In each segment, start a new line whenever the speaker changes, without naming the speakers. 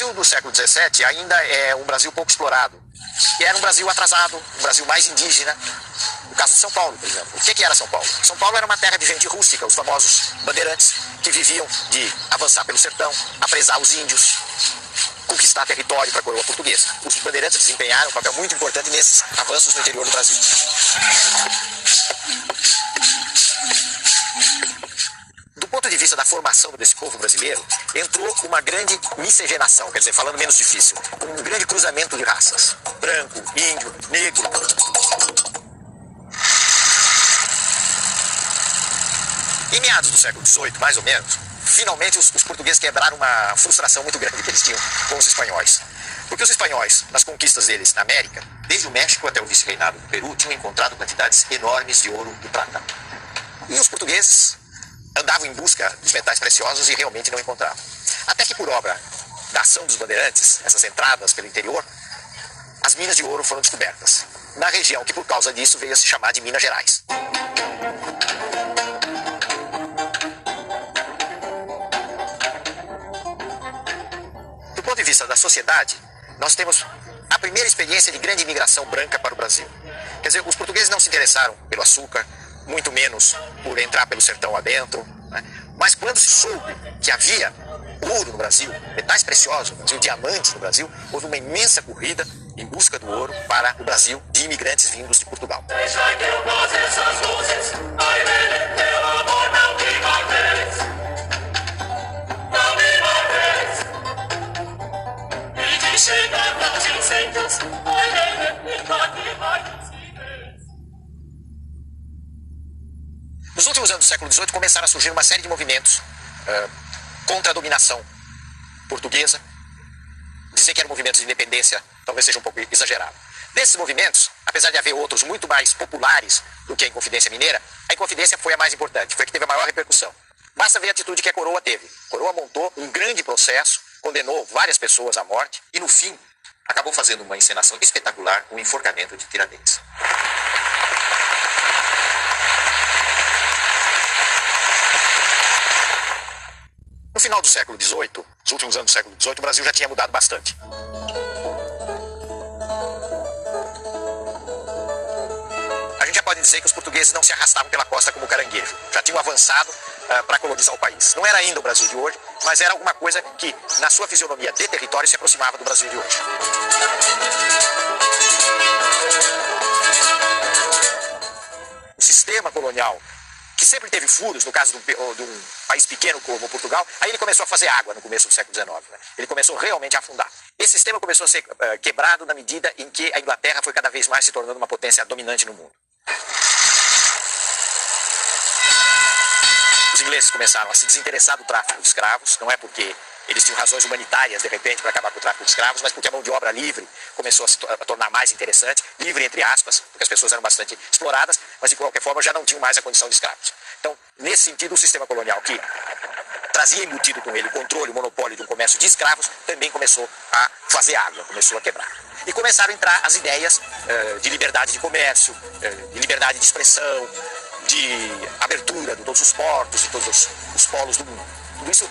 Brasil do século XVII ainda é um Brasil pouco explorado. E era um Brasil atrasado, um Brasil mais indígena. No caso de São Paulo, por exemplo. O que era São Paulo? São Paulo era uma terra de gente rústica, os famosos bandeirantes, que viviam de avançar pelo sertão, apresar os índios, conquistar território para a coroa portuguesa. Os bandeirantes desempenharam um papel muito importante nesses avanços no interior do Brasil. Do ponto de vista da formação desse povo brasileiro, entrou uma grande miscigenação, quer dizer, falando menos difícil, um grande cruzamento de raças. Branco, índio, negro. Em meados do século XVIII, mais ou menos, finalmente os portugueses quebraram uma frustração muito grande que eles tinham com os espanhóis. Porque os espanhóis, nas conquistas deles na América, desde o México até o vice-reinado do Peru, tinham encontrado quantidades enormes de ouro e prata. E os portugueses andavam em busca dos metais preciosos e realmente não encontravam. Até que por obra da ação dos bandeirantes, essas entradas pelo interior, as minas de ouro foram descobertas. Na região que por causa disso veio a se chamar de Minas Gerais. Do ponto de vista da sociedade, nós temos a primeira experiência de grande imigração branca para o Brasil. Quer dizer, os portugueses não se interessaram pelo açúcar, muito menos por entrar pelo sertão adentro, né? Mas quando se soube que havia ouro no Brasil, metais preciosos no Brasil, diamantes no Brasil, houve uma imensa corrida em busca do ouro para o Brasil de imigrantes vindos de Portugal. Nos últimos anos do século XVIII começaram a surgir uma série de movimentos contra a dominação portuguesa. Dizer que eram movimentos de independência talvez seja um pouco exagerado. Desses movimentos, apesar de haver outros muito mais populares do que a Inconfidência Mineira, a Inconfidência foi a mais importante, foi a que teve a maior repercussão. Basta ver a atitude que a coroa teve. A coroa montou um grande processo, condenou várias pessoas à morte e, no fim, acabou fazendo uma encenação espetacular, o enforcamento de Tiradentes. No final do século XVIII, nos últimos anos do século XVIII, o Brasil já tinha mudado bastante. A gente já pode dizer que os portugueses não se arrastavam pela costa como caranguejo. Já tinham avançado para colonizar o país. Não era ainda o Brasil de hoje, mas era alguma coisa que, na sua fisionomia de território, se aproximava do Brasil de hoje. O sistema colonial, que sempre teve furos, no caso de um país pequeno como Portugal, aí ele começou a fazer água no começo do século XIX. Né? Ele começou realmente a afundar. Esse sistema começou a ser quebrado na medida em que a Inglaterra foi cada vez mais se tornando uma potência dominante no mundo. Os ingleses começaram a se desinteressar do tráfico de escravos, não é porque eles tinham razões humanitárias, de repente, para acabar com o tráfico de escravos, mas porque a mão de obra livre começou a se tornar mais interessante, livre entre aspas, porque as pessoas eram bastante exploradas, mas de qualquer forma já não tinham mais a condição de escravos. Então, nesse sentido, o sistema colonial que trazia embutido com ele o controle, o monopólio de um comércio de escravos, também começou a fazer água, começou a quebrar. E começaram a entrar as ideias de liberdade de comércio, de liberdade de expressão, de abertura de todos os portos, de todos os polos do mundo. Tudo isso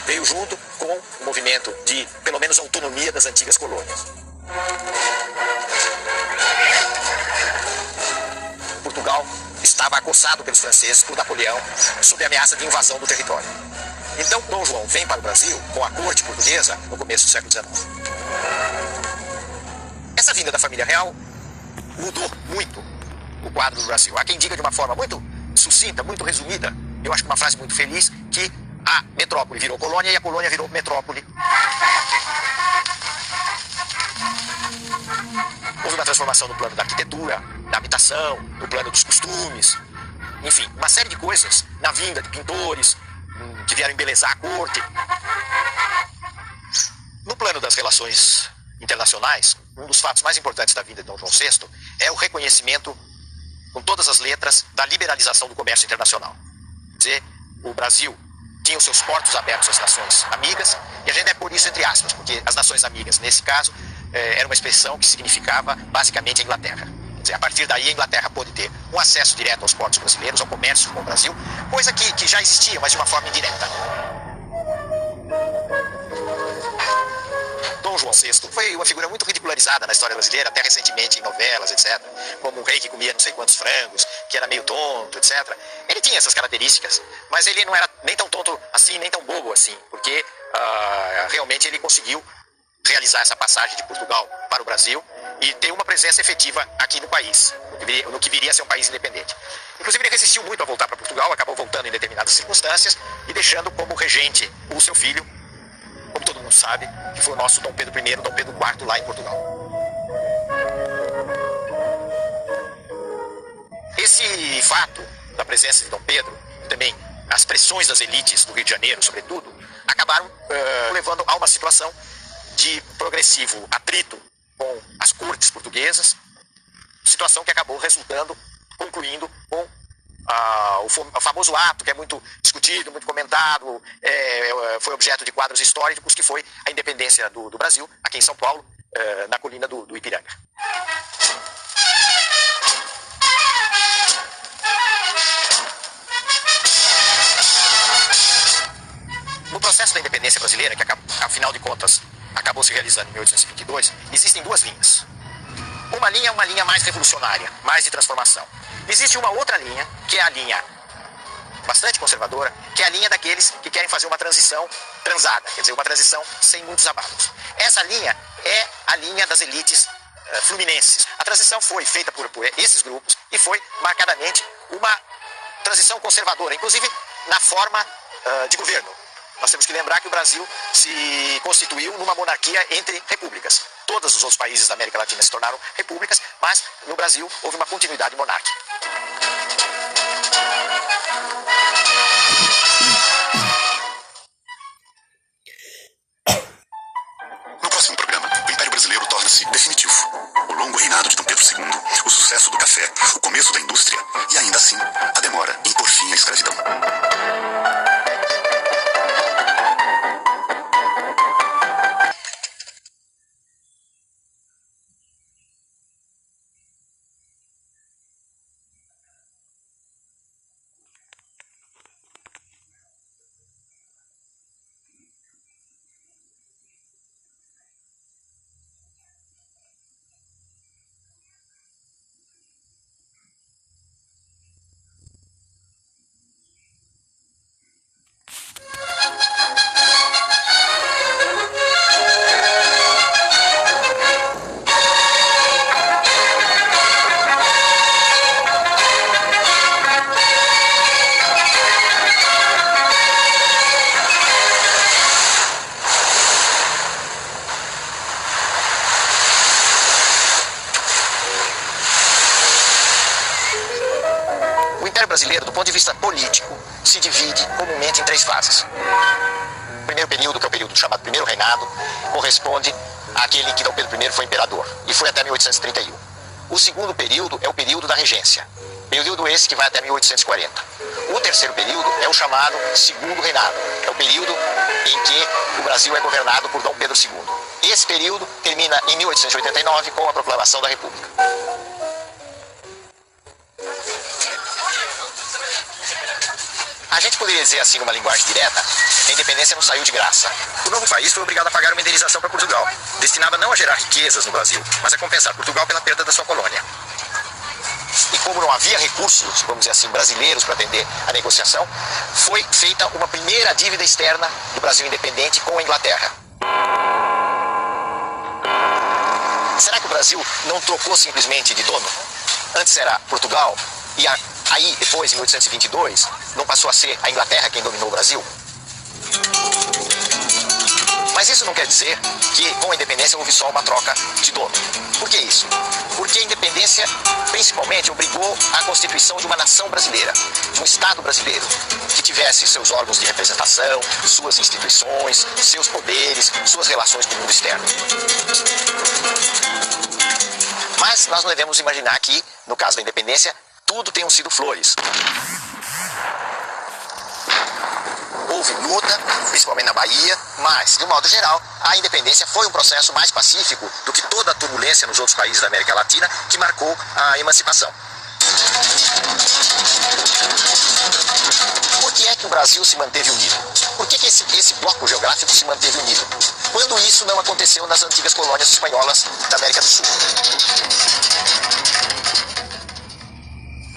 veio junto com o movimento de, pelo menos, autonomia das antigas colônias. Portugal estava acossado pelos franceses, por Napoleão, sob a ameaça de invasão do território. Então, Dom João vem para o Brasil com a corte portuguesa no começo do século XIX. Essa vinda da família real mudou muito o quadro do Brasil. Há quem diga de uma forma muito sucinta, muito resumida, eu acho que uma frase muito feliz, que a metrópole virou colônia e a colônia virou metrópole. Houve uma transformação no plano da arquitetura, da habitação, no plano dos costumes, enfim, uma série de coisas na vinda de pintores que vieram embelezar a corte. No plano das relações internacionais, um dos fatos mais importantes da vida de Dom João VI é o reconhecimento, com todas as letras, da liberalização do comércio internacional. Quer dizer, o Brasil tinha os seus portos abertos às nações amigas, e a gente deve pôr isso entre aspas, porque as nações amigas, nesse caso, era uma expressão que significava basicamente a Inglaterra. Quer dizer, a partir daí a Inglaterra pôde ter um acesso direto aos portos brasileiros, ao comércio com o Brasil, coisa que já existia, mas de uma forma indireta. João VI foi uma figura muito ridicularizada na história brasileira, até recentemente em novelas, etc. Como um rei que comia não sei quantos frangos, que era meio tonto, etc. Ele tinha essas características, mas ele não era nem tão tonto assim, nem tão bobo assim, porque realmente ele conseguiu realizar essa passagem de Portugal para o Brasil e ter uma presença efetiva aqui no país, no que viria a ser um país independente. Inclusive, ele resistiu muito a voltar para Portugal, acabou voltando em determinadas circunstâncias e deixando como regente o seu filho, como todo mundo sabe, que foi o nosso Dom Pedro I, Dom Pedro IV, lá em Portugal. Esse fato da presença de Dom Pedro, e também as pressões das elites do Rio de Janeiro, sobretudo, acabaram levando a uma situação de progressivo atrito com as cortes portuguesas, situação que acabou concluindo com o famoso ato, que é muito discutido, muito comentado, foi objeto de quadros históricos, que foi a independência do Brasil, aqui em São Paulo, na colina do Ipiranga. No processo da independência brasileira, que afinal de contas acabou se realizando em 1822, existem duas linhas. Uma linha é uma linha mais revolucionária, mais de transformação. Existe uma outra linha, que é a linha bastante conservadora, que é a linha daqueles que querem fazer uma transição transada, quer dizer, uma transição sem muitos abalos. Essa linha é a linha das elites fluminenses. A transição foi feita por esses grupos e foi marcadamente uma transição conservadora, inclusive na forma de governo. Nós temos que lembrar que o Brasil se constituiu numa monarquia entre repúblicas. Todos os outros países da América Latina se tornaram repúblicas, mas no Brasil houve uma continuidade monárquica.
No próximo programa, o Império Brasileiro torna-se definitivo. O longo reinado de Dom Pedro II, o sucesso do café, o começo da indústria e, ainda assim, a demora em pôr fim à escravidão.
Brasileiro, do ponto de vista político, se divide comumente em três fases. O primeiro período, que é o período chamado Primeiro Reinado, corresponde àquele que Dom Pedro I foi imperador, e foi até 1831. O segundo período é o período da regência, período esse que vai até 1840. O terceiro período é o chamado Segundo Reinado, é o período em que o Brasil é governado por Dom Pedro II. Esse período termina em 1889 com a proclamação da República. A gente poderia dizer assim, numa linguagem direta, que a independência não saiu de graça. O novo país foi obrigado a pagar uma indenização para Portugal, destinada não a gerar riquezas no Brasil, mas a compensar Portugal pela perda da sua colônia. E como não havia recursos, vamos dizer assim, brasileiros para atender a negociação, foi feita uma primeira dívida externa do Brasil independente com a Inglaterra. Será que o Brasil não trocou simplesmente de dono? Antes era Portugal e aí, depois, em 1822, não passou a ser a Inglaterra quem dominou o Brasil? Mas isso não quer dizer que com a independência houve só uma troca de dono. Por que isso? Porque a independência, principalmente, obrigou à constituição de uma nação brasileira, de um Estado brasileiro, que tivesse seus órgãos de representação, suas instituições, seus poderes, suas relações com o mundo externo. Mas nós não devemos imaginar que, no caso da independência, tudo tenham sido flores. Houve luta, principalmente na Bahia, mas, de um modo geral, a independência foi um processo mais pacífico do que toda a turbulência nos outros países da América Latina que marcou a emancipação. Por que é que o Brasil se manteve unido? Por que esse bloco geográfico se manteve unido? quando isso não aconteceu nas antigas colônias espanholas da América do Sul.